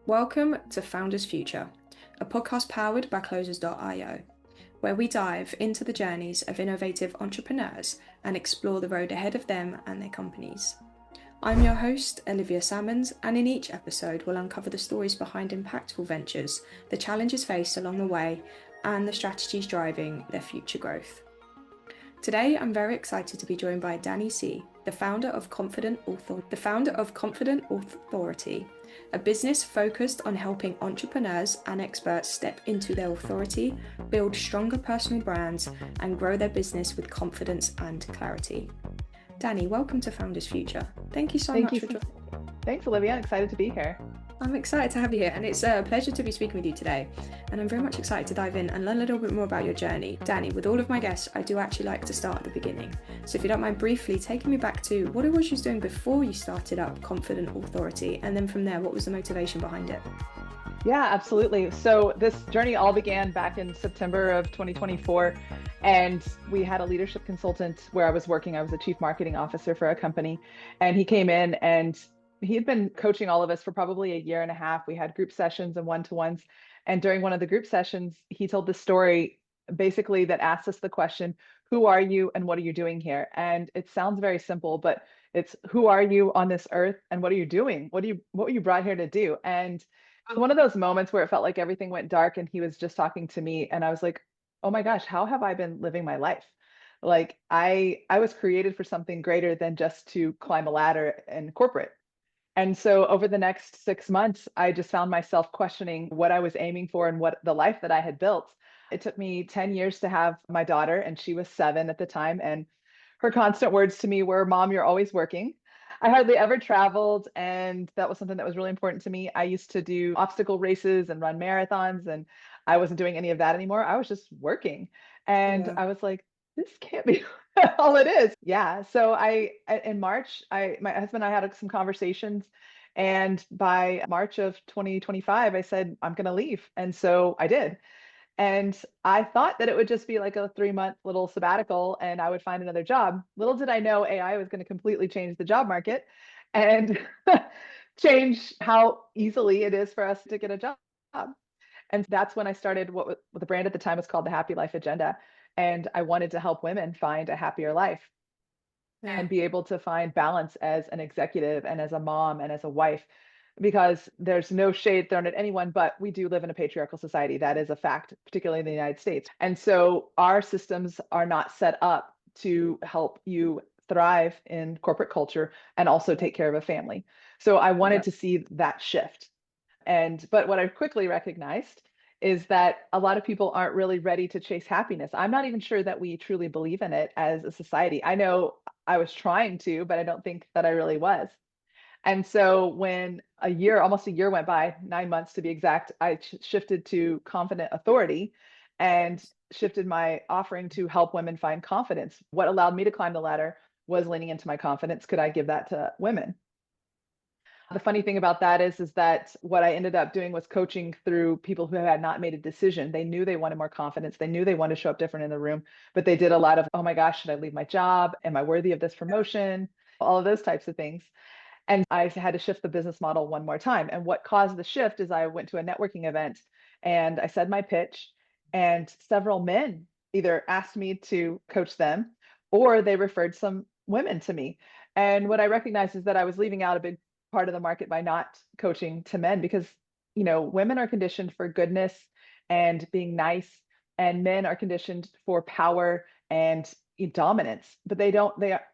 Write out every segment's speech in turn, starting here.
Welcome to Founders Future, a podcast powered by Closers.io, where we dive into the journeys of innovative entrepreneurs and explore the road ahead of them and their companies. I'm your host, Olivia Salmons, and in each episode we'll uncover the stories behind impactful ventures, the challenges faced along the way, and the strategies driving their future growth. Today, I'm very excited to be joined by Danny C., the founder of Confident Authority, a business focused on helping entrepreneurs and experts step into their authority, build stronger personal brands, and grow their business with confidence and clarity. Danny, welcome to Founders Future. Thank you so much for joining. Thanks, Olivia. I'm excited to be here. I'm excited to have you here, and it's a pleasure to be speaking with you today. And I'm very much excited to dive in and learn a little bit more about your journey. Danny, with all of my guests, I do actually like to start at the beginning. So if you don't mind briefly taking me back to what it was you was doing before you started up Confident Authority, and then from there, what was the motivation behind it? Yeah, absolutely. So this journey all began back in September of 2024. And we had a leadership consultant where I was working. I was a chief marketing officer for a company. And he came in and he had been coaching all of us for probably a year and a half. We had group sessions and one-to-ones. And during one of the group sessions, he told this story basically that asked us the question, who are you and what are you doing here? And it sounds very simple, but it's who are you on this earth and what are you doing? What were you brought here to do? And it was one of those moments where it felt like everything went dark and he was just talking to me. And I was like, oh my gosh, how have I been living my life? Like I was created for something greater than just to climb a ladder in corporate. And so over the next 6 months, I just found myself questioning what I was aiming for and what the life that I had built. It took me 10 years to have my daughter, and she was 7 at the time. And her constant words to me were, Mom, you're always working. I hardly ever traveled, and that was something that was really important to me. I used to do obstacle races and run marathons, and I wasn't doing any of that anymore. I was just working. And Yeah. I was like, this can't be all it is. Yeah. So in March, my husband and I had some conversations. And by March of 2025, I said, I'm going to leave. And so I did. And I thought that it would just be like a 3-month little sabbatical and I would find another job. Little did I know AI was going to completely change the job market and change how easily it is for us to get a job. And that's when I started what the brand at the time was called the Happy Life Agenda. And I wanted to help women find a happier life and be able to find balance as an executive and as a mom and as a wife, because there's no shade thrown at anyone, but we do live in a patriarchal society. That is a fact, particularly in the United States. And so our systems are not set up to help you thrive in corporate culture and also take care of a family. So I wanted to see that shift. But what I quickly recognized is that a lot of people aren't really ready to chase happiness. I'm not even sure that we truly believe in it as a society. I know I was trying to, but I don't think that I really was. And so when almost a year went by, 9 months to be exact, I shifted to Confident Authority and shifted my offering to help women find confidence. What allowed me to climb the ladder was leaning into my confidence. Could I give that to women? The funny thing about that is that what I ended up doing was coaching through people who had not made a decision. They knew they wanted more confidence. They knew they wanted to show up different in the room, but they did a lot of, oh my gosh, should I leave my job? Am I worthy of this promotion? All of those types of things. And I had to shift the business model one more time. And what caused the shift is I went to a networking event and I said my pitch, and several men either asked me to coach them or they referred some women to me. And what I recognized is that I was leaving out a big part of the market by not coaching to men, because women are conditioned for goodness and being nice, and men are conditioned for power and dominance, but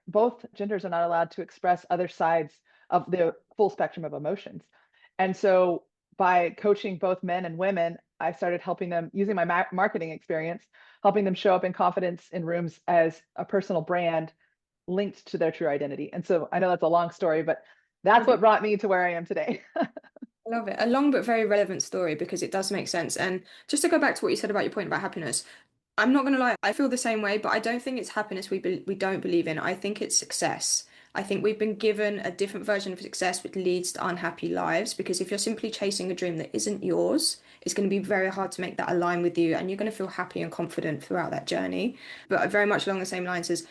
both genders are not allowed to express other sides of the full spectrum of emotions. And so by coaching both men and women, I started helping them using my marketing experience, helping them show up in confidence in rooms as a personal brand linked to their true identity. And so I know that's a long story, but that's what brought me to where I am today. I love it. A long but very relevant story, because it does make sense. And just to go back to what you said about your point about happiness, I'm not going to lie, I feel the same way, but I don't think it's happiness we don't believe in. I think it's success. I think we've been given a different version of success which leads to unhappy lives, because if you're simply chasing a dream that isn't yours, it's going to be very hard to make that align with you, and you're going to feel happy and confident throughout that journey. But very much along the same lines as,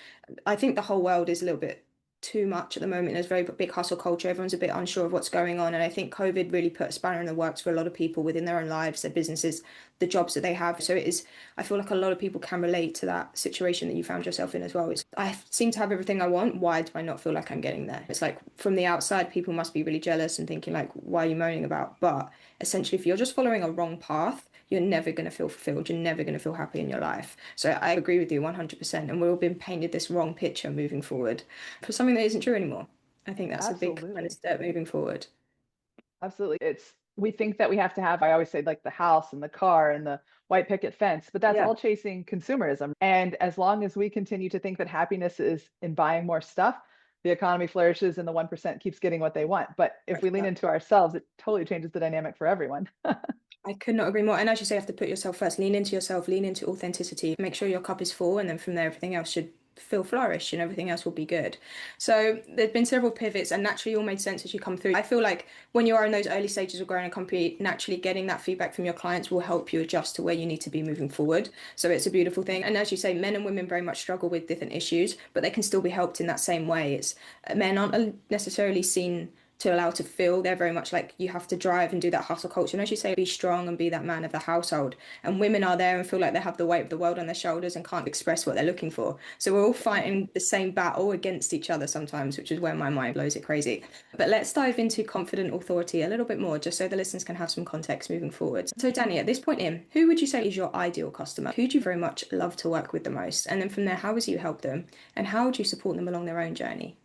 I think the whole world is a little bit too much at the moment. There's very big hustle culture. Everyone's a bit unsure of what's going on. And I think COVID really put a spanner in the works for a lot of people within their own lives, their businesses, the jobs that they have. So it is, I feel like a lot of people can relate to that situation that you found yourself in as well. I seem to have everything I want. Why do I not feel like I'm getting there? It's like from the outside, people must be really jealous and thinking like, why are you moaning about? But essentially, if you're just following a wrong path, you're never going to feel fulfilled. You're never going to feel happy in your life. So I agree with you 100%. And we're all being painted this wrong picture moving forward for something that isn't true anymore. I think that's a big kind of Absolutely. step moving forward. Absolutely. We think that we have to have, I always say, like the house and the car and the white picket fence, but that's Yeah, all chasing consumerism. And as long as we continue to think that happiness is in buying more stuff, the economy flourishes and the 1% keeps getting what they want. But if we lean into ourselves, it totally changes the dynamic for everyone. I could not agree more. And as you say, you have to put yourself first, lean into yourself, lean into authenticity, make sure your cup is full, and then from there, everything else should feel flourish and everything else will be good. So there's been several pivots and naturally all made sense as you come through. I feel like when you are in those early stages of growing a company, naturally getting that feedback from your clients will help you adjust to where you need to be moving forward. So it's a beautiful thing. And as you say, men and women very much struggle with different issues, but they can still be helped in that same way. It's men aren't necessarily seen to allow to feel. They're very much like you have to drive and do that hustle culture. And as you say, be strong and be that man of the household. And women are there and feel like they have the weight of the world on their shoulders and can't express what they're looking for. So we're all fighting the same battle against each other sometimes, which is where my mind blows it crazy. But let's dive into confident authority a little bit more, just so the listeners can have some context moving forward. So Danny, at this point in, who would you say is your ideal customer? Who do you very much love to work with the most? And then from there, how would you help them? And how would you support them along their own journey?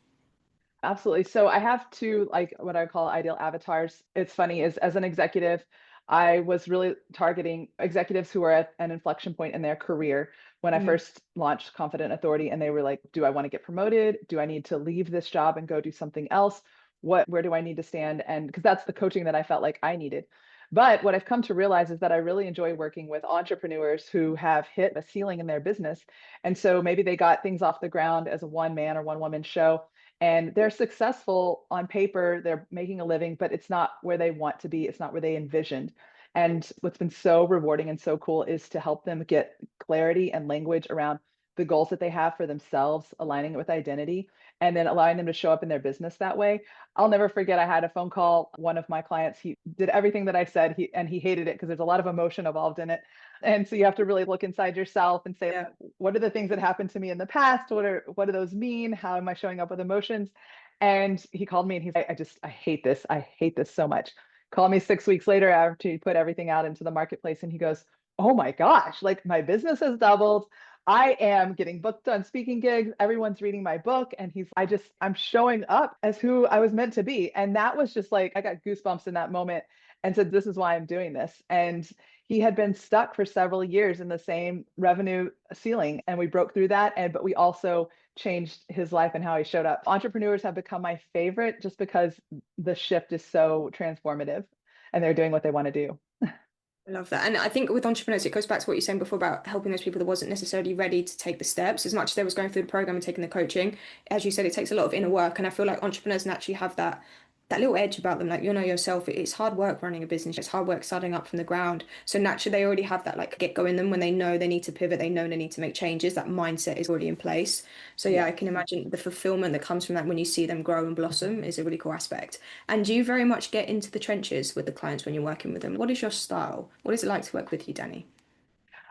Absolutely. So I have two, like what I call ideal avatars. It's funny is as an executive, I was really targeting executives who are at an inflection point in their career when I Mm, first launched Confident Authority, and they were like, do I want to get promoted? Do I need to leave this job and go do something else? Where do I need to stand? And because that's the coaching that I felt like I needed. But what I've come to realize is that I really enjoy working with entrepreneurs who have hit a ceiling in their business. And so maybe they got things off the ground as a one man or one woman show, and they're successful on paper, they're making a living, but it's not where they want to be, it's not where they envisioned. And what's been so rewarding and so cool is to help them get clarity and language around the goals that they have for themselves, aligning it with identity, and then allowing them to show up in their business that way. I'll never forget, I had a phone call, one of my clients, he did everything that I said, and he hated it because there's a lot of emotion involved in it. And so you have to really look inside yourself and say, yeah. what are the things that happened to me in the past? What do those mean? How am I showing up with emotions? And he called me and he's like, I hate this. I hate this so much. Called me 6 weeks later after he put everything out into the marketplace, and he goes, oh my gosh, like my business has doubled. I am getting booked on speaking gigs. Everyone's reading my book. And I'm showing up as who I was meant to be. And that was just like, I got goosebumps in that moment and said, this is why I'm doing this. And he had been stuck for several years in the same revenue ceiling, and we broke through that. But we also changed his life and how he showed up. Entrepreneurs have become my favorite just because the shift is so transformative and they're doing what they want to do. I love that. And I think with entrepreneurs, it goes back to what you're saying before about helping those people that wasn't necessarily ready to take the steps as much as they was going through the program and taking the coaching. As you said, it takes a lot of inner work. And I feel like entrepreneurs naturally have that little edge about them. Like, you know yourself, it's hard work running a business. It's hard work starting up from the ground. So naturally they already have that like get go in them when they know they need to pivot, they know they need to make changes. That mindset is already in place. So yeah, I Yes. can imagine the fulfillment that comes from that when you see them grow and blossom is a really cool aspect. And do you very much get into the trenches with the clients when you're working with them? What is your style? What is it like to work with you, Danny?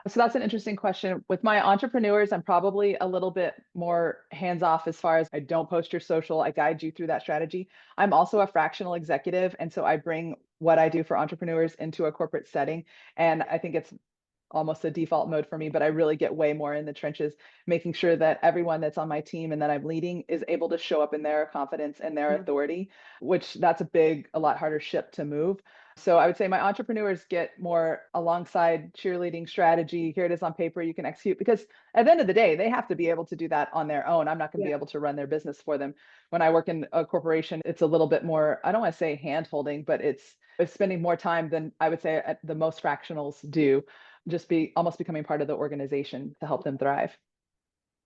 So that's an interesting question. With my entrepreneurs, I'm probably a little bit more hands off as far as I don't post your social, I guide you through that strategy. I'm also a fractional executive. And so I bring what I do for entrepreneurs into a corporate setting. And I think it's almost a default mode for me, but I really get way more in the trenches, making sure that everyone that's on my team and that I'm leading is able to show up in their confidence and their Mm. authority, which that's a lot harder ship to move. So I would say my entrepreneurs get more alongside cheerleading strategy. Here it is on paper, you can execute, because at the end of the day, they have to be able to do that on their own. I'm not going to be Yeah. able to run their business for them. When I work in a corporation, it's a little bit more, I don't want to say hand holding, but it's spending more time than I would say the most fractionals do, just be almost becoming part of the organization to help them thrive.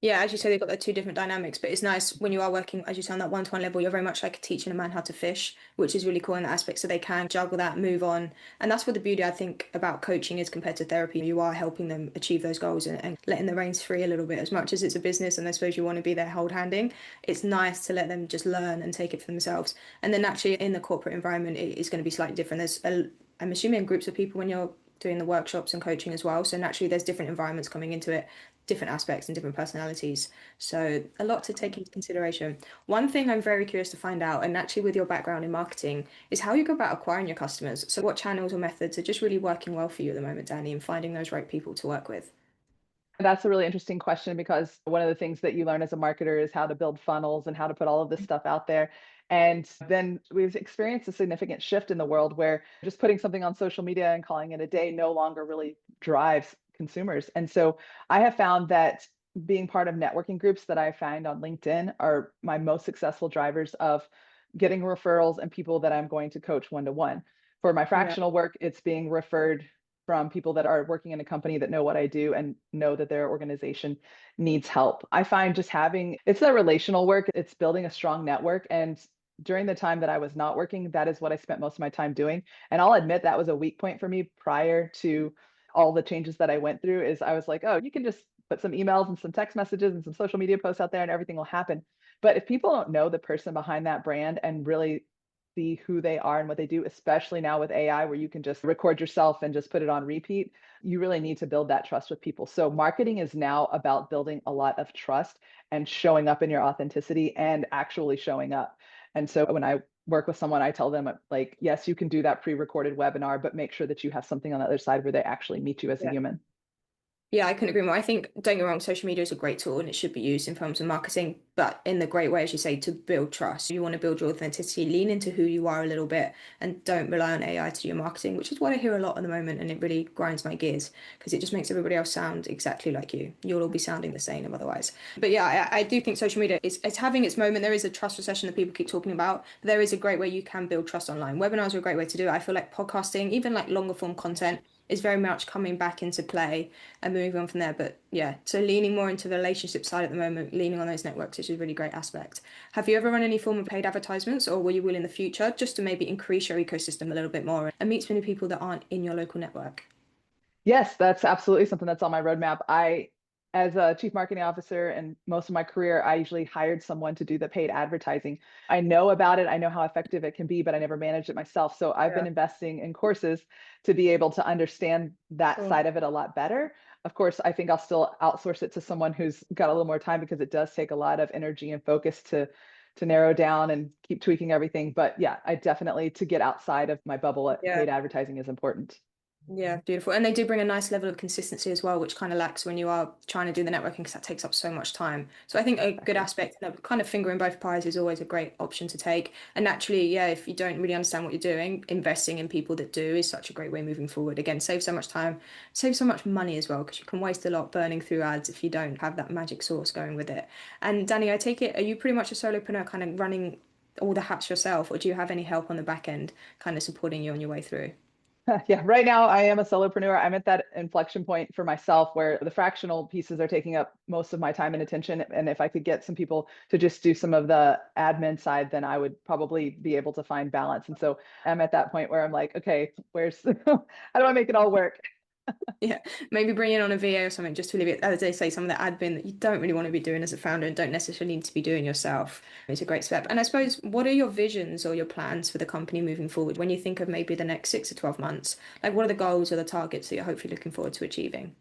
Yeah, as you say, they've got their two different dynamics, but it's nice when you are working, as you say, on that one-to-one level, you're very much like teaching a man how to fish, which is really cool in that aspect. So they can juggle that, move on. And that's what the beauty, I think, about coaching is compared to therapy. You are helping them achieve those goals and letting the reins free a little bit. As much as it's a business and I suppose you want to be there hold handing, it's nice to let them just learn and take it for themselves. And then naturally in the corporate environment, it is going to be slightly different. I'm assuming groups of people when you're doing the workshops and coaching as well. So naturally there's different environments coming into it, different aspects and different personalities. So a lot to take into consideration. One thing I'm very curious to find out, and actually with your background in marketing, is how you go about acquiring your customers. So what channels or methods are just really working well for you at the moment, Danny, and finding those right people to work with? That's a really interesting question because one of the things that you learn as a marketer is how to build funnels and how to put all of this stuff out there. And then we've experienced a significant shift in the world where just putting something on social media and calling it a day no longer really drives consumers. And so I have found that being part of networking groups that I find on LinkedIn are my most successful drivers of getting referrals and people that I'm going to coach one to one. For my Yeah. fractional work, it's being referred from people that are working in a company that know what I do and know that their organization needs help. I find just having it's the relational work, it's building a strong network. And during the time that I was not working, that is what I spent most of my time doing. And I'll admit that was a weak point for me prior to all the changes that I went through is I was like, oh, you can just put some emails and some text messages and some social media posts out there and everything will happen. But if people don't know the person behind that brand and really see who they are and what they do, especially now with AI, where you can just record yourself and just put it on repeat, you really need to build that trust with people. So, marketing is now about building a lot of trust and showing up in your authenticity and actually showing up. And so, when I work with someone, I tell them, like, yes, you can do that pre recorded webinar, but make sure that you have something on the other side where they actually meet you as a Yeah. human. Yeah, I couldn't agree more. I think, don't get me wrong, social media is a great tool and it should be used in terms of marketing, but in the great way, as you say, to build trust. You want to build your authenticity, lean into who you are a little bit, and don't rely on AI to do your marketing, which is what I hear a lot at the moment. And it really grinds my gears because it just makes everybody else sound exactly like you. You'll all be sounding the same otherwise. But yeah, I do think social media is it's having its moment. There is a trust recession that people keep talking about. But there is a great way you can build trust online. Webinars are a great way to do it. I feel like podcasting, even like longer form content, is very much coming back into play and moving on from there. But yeah, so leaning more into the relationship side at the moment, leaning on those networks, which is a really great aspect. Have you ever run any form of paid advertisements, or will you will in the future, just to maybe increase your ecosystem a little bit more and meet so many people that aren't in your local network? Yes, that's absolutely something that's on my roadmap. As a chief marketing officer and most of my career, I usually hired someone to do the paid advertising. I know about it, I know how effective it can be, but I never managed it myself. So I've been Yeah. investing in courses to be able to understand that Cool. side of it a lot better. Of course, I think I'll still outsource it to someone who's got a little more time because it does take a lot of energy and focus to narrow down and keep tweaking everything. But yeah, I definitely to get outside of my bubble, Yeah. paid advertising is important. Yeah, beautiful. And they do bring a nice level of consistency as well, which kind of lacks when you are trying to do the networking because that takes up so much time. So I think a good Exactly. aspect, kind of finger in both pies is always a great option to take. And naturally, yeah, if you don't really understand what you're doing, investing in people that do is such a great way moving forward. Again, save so much time, save so much money as well, because you can waste a lot burning through ads if you don't have that magic sauce going with it. And Danny, I take it, are you pretty much a solopreneur kind of running all the hats yourself, or do you have any help on the back end kind of supporting you on your way through? Yeah, right now I am a solopreneur. I'm at that inflection point for myself where the fractional pieces are taking up most of my time and attention. And if I could get some people to just do some of the admin side, then I would probably be able to find balance. And so I'm at that point where I'm like, okay, how do I make it all work? Yeah, maybe bring in on a VA or something just to alleviate, as they say, some of the admin that you don't really want to be doing as a founder and don't necessarily need to be doing yourself. It's a great step. And I suppose, what are your visions or your plans for the company moving forward when you think of maybe the next 6 to 12 months? Like, what are the goals or the targets that you're hopefully looking forward to achieving?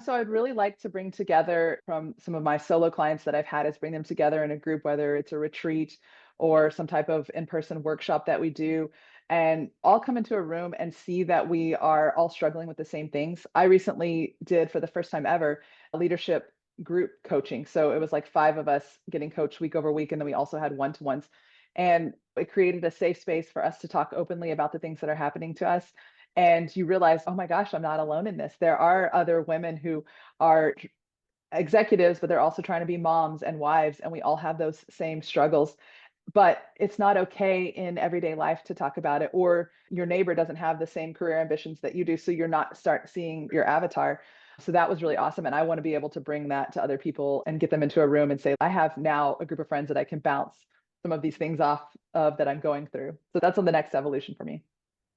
So I'd really like to bring together from some of my solo clients that I've had is bring them together in a group, whether it's a retreat or some type of in-person workshop that we do, and all come into a room and see that we are all struggling with the same things. I recently did, for the first time ever, a leadership group coaching. So it was like five of us getting coached week over week, and then we also had one-to-ones. And it created a safe space for us to talk openly about the things that are happening to us, and you realize, oh my gosh, I'm not alone in this. There are other women who are executives, but they're also trying to be moms and wives, and we all have those same struggles. but it's not okay in everyday life to talk about it, or your neighbor doesn't have the same career ambitions that you do, so you're not start seeing your avatar. So that was really awesome, and I want to be able to bring that to other people and get them into a room and say, I have now a group of friends that I can bounce some of these things off of that I'm going through. So that's on the next evolution for me.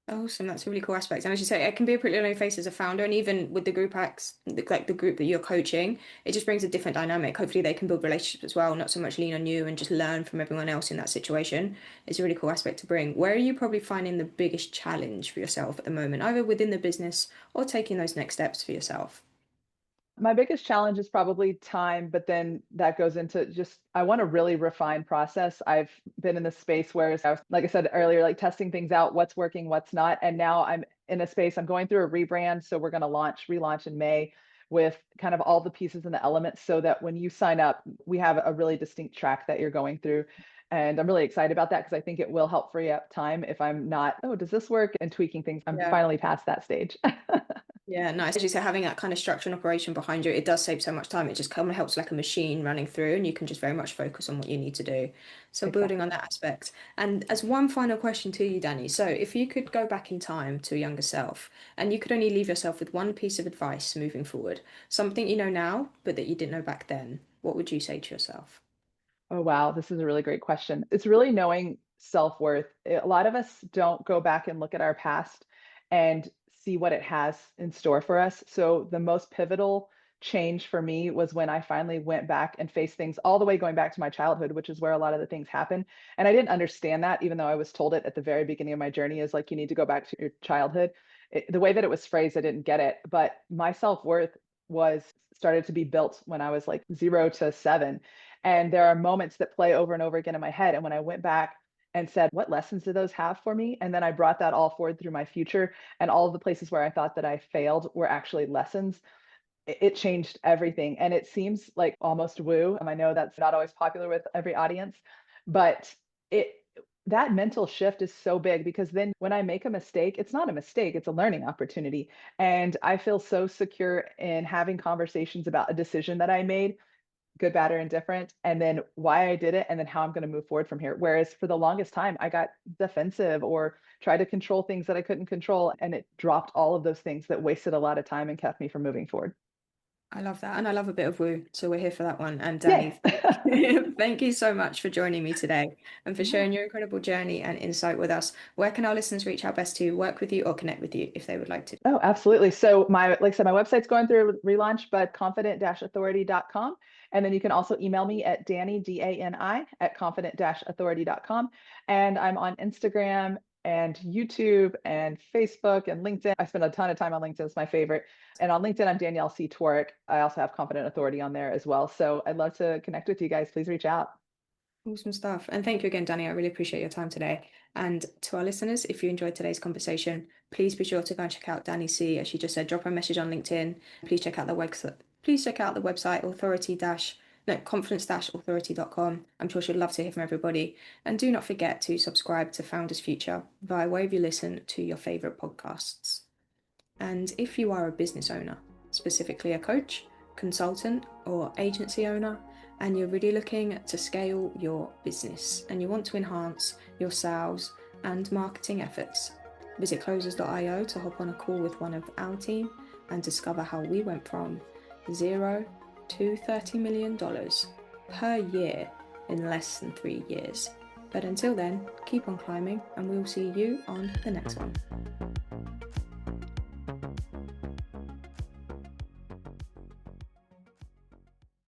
Awesome, that's a really cool aspect. And as you say, it can be a pretty lonely face as a founder, and even with the group acts, like the group that you're coaching, it just brings a different dynamic. Hopefully, they can build relationships as well, not so much lean on you and just learn from everyone else in that situation. It's a really cool aspect to bring. Where are you probably finding the biggest challenge for yourself at the moment, either within the business or taking those next steps for yourself? My biggest challenge is probably time, but then that goes into just, I want to really refine process. I've been in this space where I was, like I said earlier, like testing things out, what's working, what's not. And now I'm in a space, I'm going through a rebrand. So we're going to relaunch in May with kind of all the pieces and the elements so that when you sign up, we have a really distinct track that you're going through. And I'm really excited about that because I think it will help free up time if I'm not, oh, does this work? And tweaking things. I'm Yeah. finally past that stage. Yeah, nice. As you say, having that kind of structure and operation behind you, it does save so much time. It just kind of helps like a machine running through, and you can just very much focus on what you need to do. So building on Exactly. that aspect. And as one final question to you, Danny, so if you could go back in time to a younger self, and you could only leave yourself with one piece of advice moving forward, something you know now, but that you didn't know back then, what would you say to yourself? Oh, wow. This is a really great question. It's really knowing self-worth. A lot of us don't go back and look at our past and see what it has in store for us. So the most pivotal change for me was when I finally went back and faced things all the way going back to my childhood, which is where a lot of the things happen. And I didn't understand that, even though I was told it at the very beginning of my journey is like, you need to go back to your childhood. The way that it was phrased, I didn't get it, but my self-worth was started to be built when I was like 0 to 7. And there are moments that play over and over again in my head. And when I went back and said, what lessons do those have for me? And then I brought that all forward through my future. And all of the places where I thought that I failed were actually lessons. It changed everything. And it seems like almost woo. And I know that's not always popular with every audience, but it, that mental shift is so big because then when I make a mistake, it's not a mistake, it's a learning opportunity. And I feel so secure in having conversations about a decision that I made, good, bad, or indifferent, and then why I did it, and then how I'm going to move forward from here. Whereas for the longest time, I got defensive or tried to control things that I couldn't control, and it dropped all of those things that wasted a lot of time and kept me from moving forward. I love that. And I love a bit of woo. So we're here for that one. And Danny, Yay! thank you so much for joining me today and for Yeah. sharing your incredible journey and insight with us. Where can our listeners reach out best to work with you or connect with you if they would like to? Oh, absolutely. So like I said, my website's going through a relaunch, but confident-authority.com. And then you can also email me at Danny, DANI, at confident-authority.com. And I'm on Instagram and YouTube and Facebook and LinkedIn. I spend a ton of time on LinkedIn. It's my favorite. And on LinkedIn, I'm Danielle C. Torick. I also have Confident Authority on there as well. So I'd love to connect with you guys. Please reach out. Awesome stuff. And thank you again, Danny. I really appreciate your time today. And to our listeners, if you enjoyed today's conversation, please be sure to go and check out Danny C. As she just said, drop her a message on LinkedIn. Please check out the website. Please check out the website confidence-authority.com. I'm sure she'd love to hear from everybody. And do not forget to subscribe to Founders Future via wherever you listen to your favorite podcasts. And if you are a business owner, specifically a coach, consultant, or agency owner, and you're really looking to scale your business and you want to enhance your sales and marketing efforts, visit closers.io to hop on a call with one of our team and discover how we went from 0 to $30 million per year in less than 3 years. But until then, keep on climbing and we'll see you on the next one.